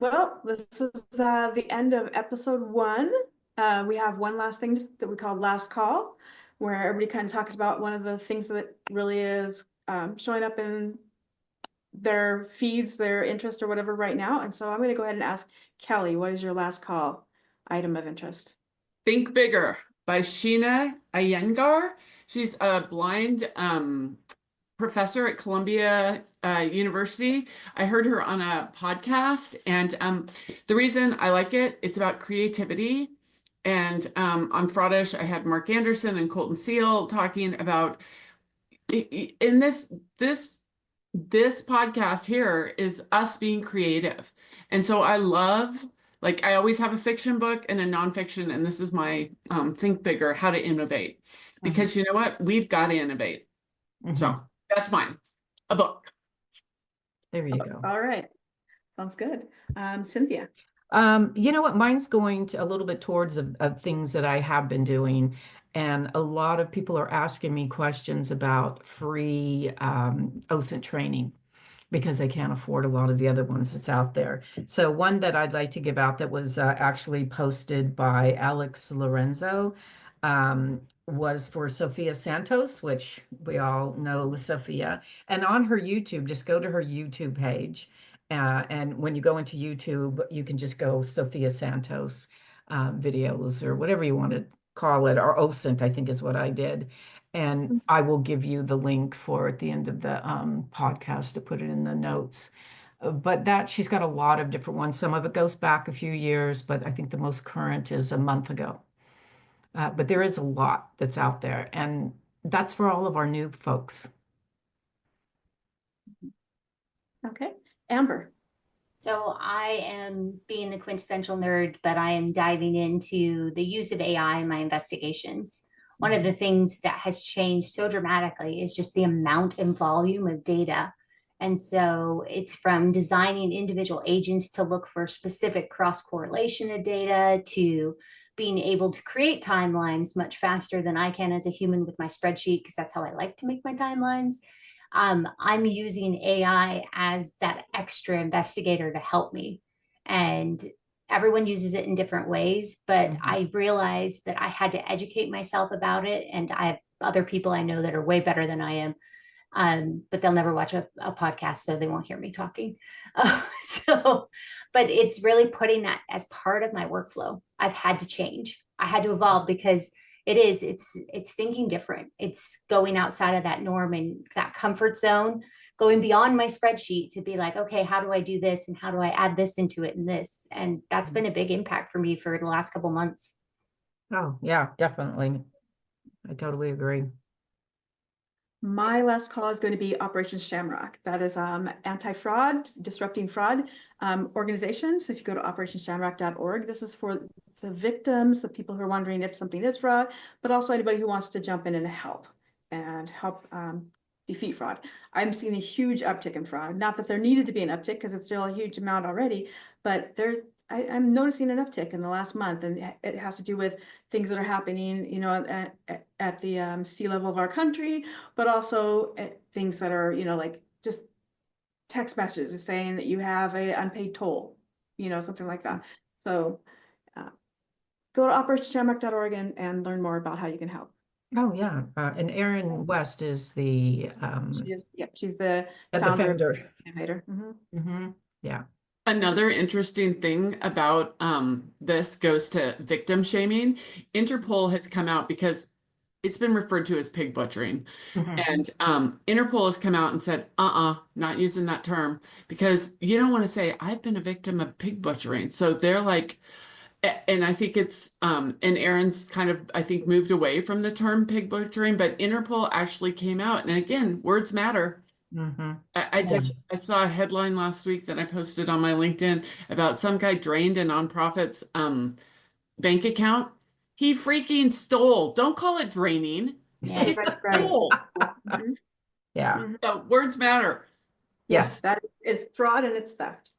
Well, this is the end of episode 1. We have one last thing that we call last call, where everybody kind of talks about one of the things that really is showing up in their feeds, their interest or whatever right now. And so I'm going to go ahead and ask Kelly, what is your last call item of interest? Think Bigger by Sheena Iyengar. She's a blind professor at Columbia University. I heard her on a podcast, and the reason I like it, it's about creativity. And on Fraudish, I had Mark Anderson and Colton Seal talking about in this podcast here is us being creative. And so I love, like, I always have a fiction book and a nonfiction, and this is my Think Bigger, how to innovate. Because you know what? We've got to innovate. So that's mine. A book. There you go. All right. Sounds good. Cynthia. You know what? Mine's going to a little bit towards of things that I have been doing. And a lot of people are asking me questions about free OSINT training because they can't afford a lot of the other ones that's out there. So one that I'd like to give out that was actually posted by Alex Lorenzo was for Sophia Santos, which we all know Sophia. And on her YouTube, just go to her YouTube page. And when you go into YouTube, you can just go Sophia Santos videos or whatever you want to call it, or OSINT, I think is what I did. And I will give you the link for at the end of the podcast to put it in the notes. But that she's got a lot of different ones. Some of it goes back a few years, but I think the most current is a month ago. But there is a lot that's out there, and that's for all of our new folks. Okay. Amber. So I am being the quintessential nerd, but I am diving into the use of AI in my investigations. One of the things that has changed so dramatically is just the amount and volume of data. And so it's from designing individual agents to look for specific cross-correlation of data to being able to create timelines much faster than I can as a human with my spreadsheet, because that's how I like to make my timelines. I'm using AI as that extra investigator to help me. And everyone uses it in different ways, but I realized that I had to educate myself about it. And I have other people I know that are way better than I am. But they'll never watch a podcast, so they won't hear me talking. But it's really putting that as part of my workflow. I've had to change. I had to evolve because it's thinking different. It's going outside of that norm and that comfort zone, going beyond my spreadsheet to be like, okay, how do I do this? And how do I add this into it and this? And that's been a big impact for me for the last couple months. Oh, yeah, definitely. I totally agree. My last call is going to be Operation Shamrock. That is anti-fraud, disrupting fraud organization. So if you go to operationshamrock.org, this is for the victims, the people who are wondering if something is fraud, but also anybody who wants to jump in and help defeat fraud. I'm seeing a huge uptick in fraud. Not that there needed to be an uptick because it's still a huge amount already, but I'm noticing an uptick in the last month, and it has to do with things that are happening, you know, at the sea level of our country, but also things that are, you know, like just text messages saying that you have a unpaid toll, you know, something like that. So go to operationshamrock.org and learn more about how you can help. Oh, yeah. And Erin West is the she's the founder. Innovator. Yeah. Another interesting thing about this goes to victim shaming. Interpol has come out because it's been referred to as pig butchering. And Interpol has come out and said, not using that term, because you don't want to say, I've been a victim of pig butchering. So they're like, and I think it's, and Erin's kind of, I think, moved away from the term pig butchering, but Interpol actually came out. And again, words matter. I saw a headline last week that I posted on my LinkedIn about some guy drained a nonprofit's bank account. He freaking stole. Don't call it draining. Yeah, right. Yeah. So words matter. Yes, that is fraud and it's theft.